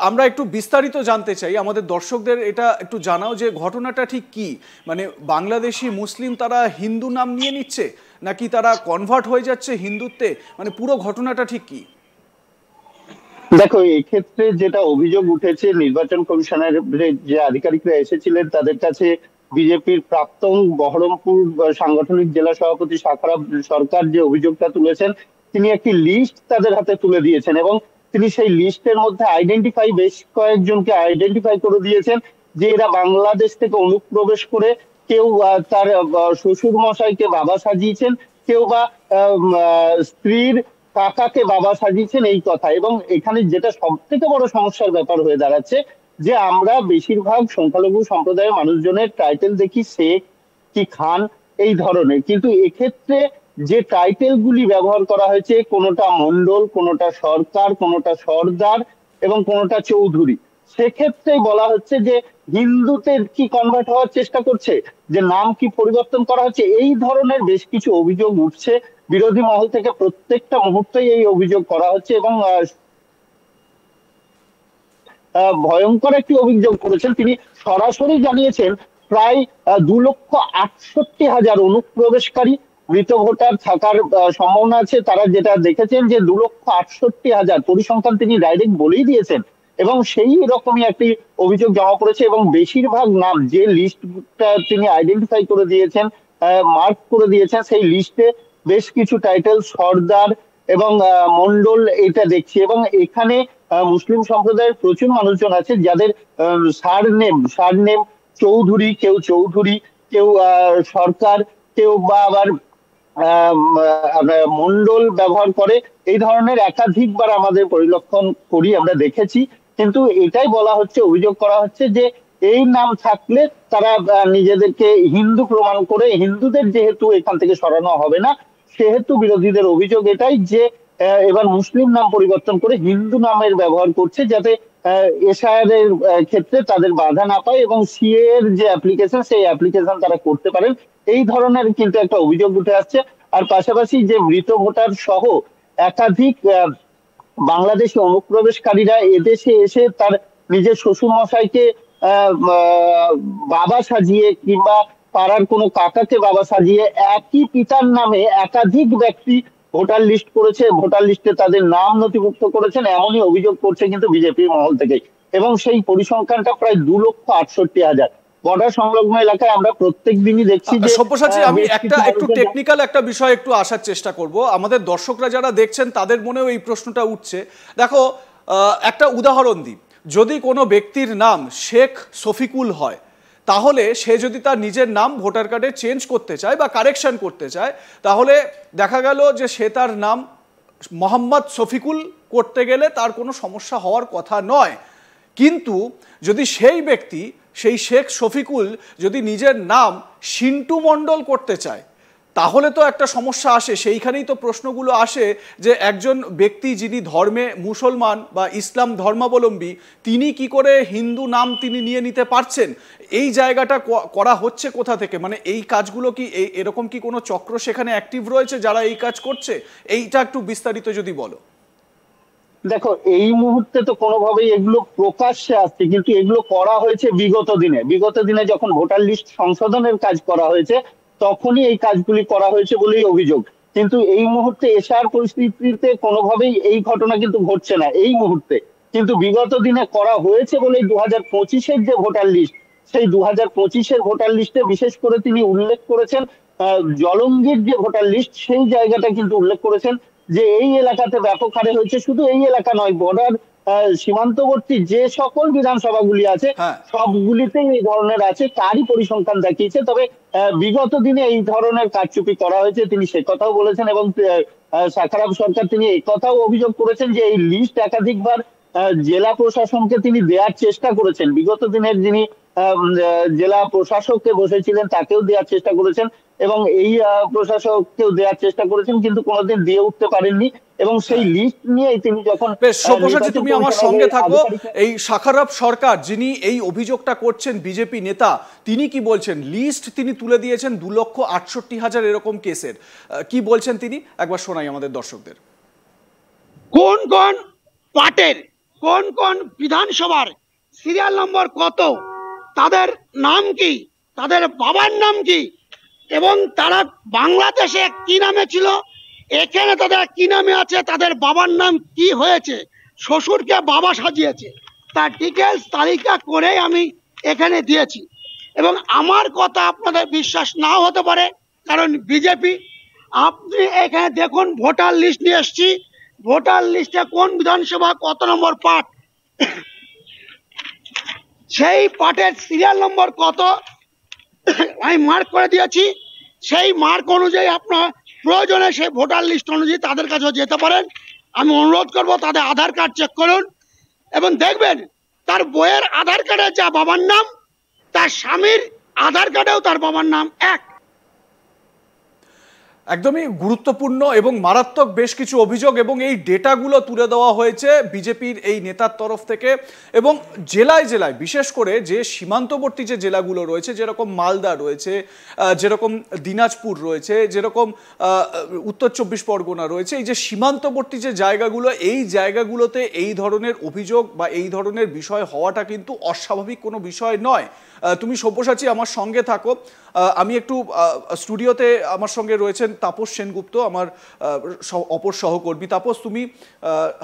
আমরা একটু বিস্তারিত জানতে চাই, আমাদের দর্শকদের এটা একটু জানাও যে ঘটনাটা ঠিক কি, মানে বাংলাদেশি মুসলিম তারা হিন্দু নাম নিয়ে নিচ্ছে নাকি তারা কনভার্ট হয়ে যাচ্ছে হিন্দুত্বে, মানে পুরো ঘটনাটা ঠিক কি? দেখো, এক্ষেত্রে যেটা অভিযোগ উঠেছে, নির্বাচন কমিশনের যে আধিকারিকরা এসেছিলেন তাদের কাছে বিজেপির প্রাক্তন বহরমপুর সাংগঠনিক জেলা সভাপতি শাখারাব সরকার যে অভিযোগটা তুলেছেন, তিনি একটি লিস্ট তাদের হাতে তুলে দিয়েছেন এবং তিনি সেই লিস্টের মধ্যে বেশ কয়েকজনকে আইডেন্টিফাই করে দিয়েছেন যে এরা বাংলাদেশ থেকে অনুপ্রবেশ করে কেউ তার শ্বশুর মশাইকে বাবা সাজিয়েছেন, কেউ বা স্ত্রীর কাকাকে বাবা সাজিয়েছেন, এই কথা। এবং এখানে যেটা সব থেকে বড় সমস্যার ব্যাপার হয়ে দাঁড়াচ্ছে যে আমরা বেশিরভাগ সংখ্যালঘু সম্প্রদায়ের মানুষজনের টাইটেল দেখি শেখ কি খান এই ধরনের, কিন্তু এক্ষেত্রে যে টাইটেল গুলি ব্যবহার করা হয়েছে কোনোটা মন্ডল, কোনোটা সরকার, কোনোটা সর্দার এবং কোনোটা চৌধুরী, সেক্ষেত্রে বলা হচ্ছে যে হিন্দুতে কি কনভার্ট হওয়ার চেষ্টা করছে, যে নাম কি পরিবর্তন করা হচ্ছে, এই ধরনের বেশ কিছু অভিযোগ উঠছে বিরোধী মহল থেকে। প্রত্যেকটা মুহূর্তেই এই অভিযোগ করা হচ্ছে এবং ভয়ঙ্কর একটি অভিযোগ করেছেন। তিনি সরাসরি জানিয়েছেন প্রায় 2,68,000 অনুপ্রবেশকারী মৃত ভোটার থাকার সম্ভাবনা আছে। তারা যেটা দেখেছেন যে 2,68,000 পরিসংখ্যান তিনি ডাইরেক্ট বলেই দিয়েছেন এবং সেই রকমই একটি অভিযোগ জমা পড়েছে এবং বেশিরভাগ নাম যে লিস্টটা তিনি আইডেন্টিফাই করে দিয়েছেন, মার্ক করে দিয়েছেন, সেই লিস্টে বেশ কিছু টাইটেল সর্দার এবং মন্ডল এটা দেখছি। এবং এখানে মুসলিম সম্প্রদায়ের প্রচুর মানুষজন আছে যাদের সারনেম চৌধুরী, কেউ চৌধুরী, কেউ সরকার, কেউ বা আবার মন্ডল ব্যবহার করে। এই ধরনের একাধিকবার আমাদের পরিলক্ষণ করি, আমরা দেখেছি। কিন্তু এটাই বলা হচ্ছে, অভিযোগ করা হচ্ছে যে এই নাম থাকলে তারা নিজেদেরকে হিন্দু প্রমাণ করে, হিন্দুদের যেহেতু এখান থেকে সরানো হবে না সেহেতু বিরোধীদের অভিযোগ এটাই যে এবার মুসলিম নাম পরিবর্তন করে হিন্দু নামের ব্যবহার করছে যাতে এসআইআর এর ক্ষেত্রে তাদের বাধা না পায় এবং সিএ এর যে অ্যাপ্লিকেশন সেই অ্যাপ্লিকেশন তারা করতে পারেন। এই ধরনের কিন্তু একটা অভিযোগ উঠে আসছে। আর পাশাপাশি যে মৃত ভোটার সহ একাধিক বাংলাদেশি অনুপ্রবেশকারীরা এদেশে এসে তার নিজের শ্বশুর মশাইকে বাবা সাজিয়ে কিংবা পাড়ার কোনো কাকাকে বাবা সাজিয়ে একই পিতার নামে একাধিক ব্যক্তি ভোটার লিস্ট করেছে, ভোটার লিস্টে তাদের নাম নথিভুক্ত করেছেন, এমনই অভিযোগ করছে কিন্তু বিজেপির মহল থেকে। এবং সেই পরিসংখ্যানটা প্রায় 2,68,000। বর্ডার সংলগ্ন এলাকায় আমরা প্রত্যেক দিনই দেখছি যে সব্যসাচী, আমি একটু টেকনিক্যাল একটা বিষয় একটু আসার চেষ্টা করব, আমাদের দর্শকরা যারা দেখছেন তাদের মনেও এই প্রশ্নটা উঠছে। দেখো, একটা উদাহরণ দিই, যদি কোনো ব্যক্তির নাম শেখ শফিকুল হয় তাহলে সে যদি তার নিজের নাম ভোটার কার্ডে চেঞ্জ করতে চায় বা কারেকশন করতে চায় তাহলে দেখা গেল যে সে তার নাম মোহাম্মদ শফিকুল করতে গেলে তার কোনো সমস্যা হওয়ার কথা নয়। কিন্তু যদি সেই ব্যক্তি, সেই শেখ শফিকুল যদি নিজের নাম সিন্টু মণ্ডল করতে চায় তাহলে তো একটা সমস্যা আসে। সেইখানেই তো প্রশ্নগুলো আসে যে একজন ব্যক্তি যিনি ধর্মে মুসলমান বা ইসলাম ধর্মাবলম্বী তিনি কি করে হিন্দু নাম তিনি নিয়ে নিতে পারছেন? এই জায়গাটা করা হচ্ছে কোথা থেকে, মানে এই কাজগুলো কি এরকম কি কোনো চক্র সেখানে অ্যাক্টিভ রয়েছে যারা এই কাজ করছে? এইটা একটু বিস্তারিত যদি বলো। দেখো, এই মুহূর্তে তো কোনোভাবেই এগুলো প্রকাশ্যে আসছে, কিন্তু এগুলো করা হয়েছে বিগত দিনে যখন ভোটার লিস্ট সংশোধনের কাজ করা হয়েছে তখনই এই কাজগুলি করা হয়েছে বলেই অভিযোগ। কিন্তু এই মুহূর্তে এশার পরিস্থিতিতে কোনোভাবেই এই ঘটনা কিন্তু ঘটছে না এই মুহূর্তে, কিন্তু বিগত দিনে করা হয়েছে বলেই 2025-এর যে ভোটার লিস্ট, সেই 2025-এর ভোটার লিস্টে বিশেষ করে তিনি উল্লেখ করেছেন জলঙ্গির যে ভোটার লিস্ট সেই জায়গাটা কিন্তু উল্লেখ করেছেন যে এই এলাকাতে ব্যাপক হারে হয়েছে। শুধু এই এলাকা নয়, বর্ডার সীমান্তবর্তী যে সকল বিধানসভাগুলি আছে সবগুলিতেই এই ধরনের আছে, তারই পরিসংখ্যান দেখিয়েছে। তবে বিগত দিনে এই ধরনের কারচুপি করা হয়েছে তিনি সে কথাও বলেছেন এবং শাখারাব সরকার তিনি এই কথাও অভিযোগ করেছেন যে এই লিস্ট একাধিকবার জেলা প্রশাসনকে তিনি দেওয়ার চেষ্টা করেছেন। বিগত দিনের যিনি জেলা প্রশাসককে বসেছিলেন তাকেও দেওয়ার চেষ্টা করেছেন এবং এই প্রশাসককেও দেওয়ার চেষ্টা করেছেন, কিন্তু কোনোদিন দিয়ে উঠতে পারেননি। এবং সেই লিস্ট নিয়ে তিনি যখন তুমি আমার সঙ্গে থাকো, এই শাখারাব সরকার যিনি এই অভিযোগটা করছেন বিজেপি নেতা, তিনি কি বলছেন? লিস্ট তিনি তুলে দিয়েছেন 2,68,000 এরকম কেসের, কি বলছেন তিনি একবার শোনাই আমাদের দর্শকদের। কোন কোন পার্টের কোন কোন বিধানসভার সিরিয়াল নম্বর কত, তাদের নাম কি, তাদের বাবার নাম কি, এবং তারা বাংলাদেশে কি নামে ছিল, এখানে তাদের কি নামে আছে, তাদের বাবার নাম কি হয়েছে, শ্বশুরকে বাবা সাজিয়েছে, তার ডিটেলস তালিকা করে আমি এখানে দিয়েছি। এবং আমার কথা আপনাদের বিশ্বাস নাও হতে পারে, কারণ বিজেপি। আপনি এখানে দেখুন, ভোটার লিস্ট নিয়ে এসছি, ভোটার লিস্টে কোন বিধানসভা কত নম্বর পার্ট, সেই পার্টের সিরিয়াল নম্বর কত আমি মার্ক করে দিয়েছি। সেই মার্ক অনুযায়ী আপনার প্রয়োজনে সেই ভোটার লিস্ট অনুযায়ী তাদের কাছেও যেতে পারেন। আমি অনুরোধ করব তাদের আধার কার্ড চেক করুন এবং দেখবেন তার বইয়ের আধার কার্ডে যা বাবার নাম, তার স্বামীর আধার কার্ডেও তার বাবার নাম এক। একদমই গুরুত্বপূর্ণ এবং মারাত্মক বেশ কিছু অভিযোগ এবং এই ডেটাগুলো তুলে দেওয়া হয়েছে বিজেপির এই নেতার তরফ থেকে। এবং জেলায় জেলায়, বিশেষ করে যে সীমান্তবর্তী যে জেলাগুলো রয়েছে, যেরকম মালদা রয়েছে, যেরকম দিনাজপুর রয়েছে, যেরকম উত্তর চব্বিশ পরগনা রয়েছে, এই যে সীমান্তবর্তী যে জায়গাগুলো, এই জায়গাগুলোতে এই ধরনের অভিযোগ বা এই ধরনের বিষয় হওয়াটা কিন্তু অস্বাভাবিক কোনো বিষয় নয়। তুমি সব্যসাচী আমার সঙ্গে থাকো, আমি একটু স্টুডিওতে আমার সঙ্গে রয়েছেন তাপস সেনগুপ্ত, আমার অপর সহকর্মী। তাপস, তুমি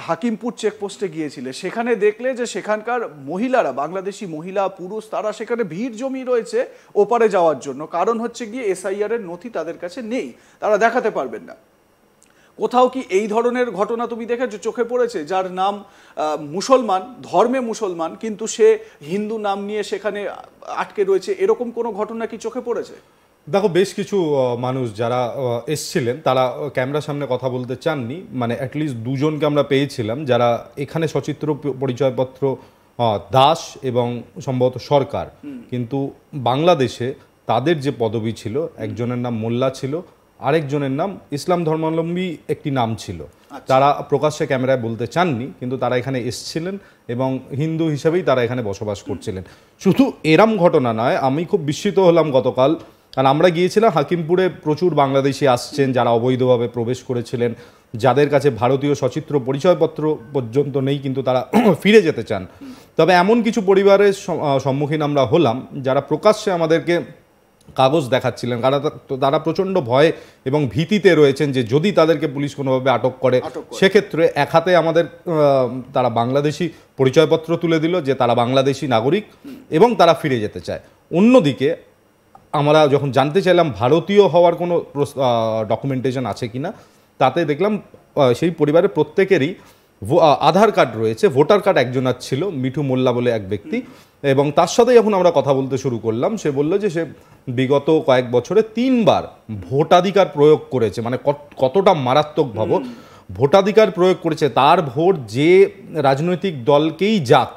হাকিমপুর চেকপোস্টে গিয়েছিলে, সেখানে দেখলে যে সেখানকার মহিলারা, বাংলাদেশি মহিলা পুরুষ, তারা সেখানে ভিড় জমি রয়েছে ওপারে যাওয়ার জন্য। কারণ হচ্ছে গিয়ে SIR এর নথি তাদের কাছে নেই, তারা দেখাতে পারবেন না। কোথাও কি এই ধরনের ঘটনা তুমি দেখেছো, চোখে পড়েছে? যার নাম মুসলমান, ধর্মে মুসলমান, কিন্তু সে হিন্দু নাম নিয়ে সেখানে আটকে রয়েছে, এরকম কোনো ঘটনা কি চোখে পড়েছে? দেখো, বেশ কিছু মানুষ যারা এসছিলেন তারা ক্যামেরার সামনে কথা বলতে চাননি, মানে অ্যাটলিস্ট দুজনকে আমরা পেয়েছিলাম যারা এখানে সচিত্র পরিচয়পত্র দাস এবং সম্ভবত সরকার, কিন্তু বাংলাদেশে তাদের যে পদবি ছিল, একজনের নাম মোল্লা ছিল, আরেকজনের নাম ইসলাম ধর্মাবলম্বী একটি নাম ছিল। তারা প্রকাশ্যে ক্যামেরায় বলতে চাননি, কিন্তু তারা এখানে এসছিলেন এবং হিন্দু হিসেবেই তারা এখানে বসবাস করছিলেন। শুধু এরম ঘটনা নয়, আমি খুব বিস্মিত হলাম গতকাল, কারণ আমরা গিয়েছিলাম হাকিমপুরে, প্রচুর বাংলাদেশি আসছেন যারা অবৈধভাবে প্রবেশ করেছিলেন, যাদের কাছে ভারতীয় সচিত্র পরিচয়পত্র পর্যন্ত নেই, কিন্তু তারা ফিরে যেতে চান। তবে এমন কিছু পরিবারের সম্মুখীন আমরা হলাম যারা প্রকাশ্যে আমাদেরকে কাগজ দেখাচ্ছিলেন, তারা প্রচণ্ড ভয় এবং ভীতিতে রয়েছেন যে যদি তাদেরকে পুলিশ কোনোভাবে আটক করে, সেক্ষেত্রে এক হাতে আমাদের তারা বাংলাদেশি পরিচয়পত্র তুলে দিল যে তারা বাংলাদেশি নাগরিক এবং তারা ফিরে যেতে চায়। অন্যদিকে আমরা যখন জানতে চাইলাম ভারতীয় হওয়ার কোনো ডকুমেন্টেশন আছে কিনা, তাতে দেখলাম সেই পরিবারের প্রত্যেকেরই আধার কার্ড রয়েছে, ভোটার কার্ড একজনের ছিল, মিঠু মোল্লা বলে এক ব্যক্তি। এবং তার সাথে যখন আমরা কথা বলতে শুরু করলাম, সে বলল যে সে বিগত কয়েক বছরে 3 বার ভোটাধিকার প্রয়োগ করেছে। মানে কতটা মারাত্মক ভাব, ভোটাধিকার প্রয়োগ করেছে। তার ভোট যে রাজনৈতিক দলকেই যাক,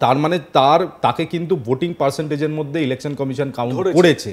তার মানে তাকে কিন্তু ভোটিং পার্সেন্টেজের মধ্যে ইলেকশন কমিশন কাউন্ট করেছে।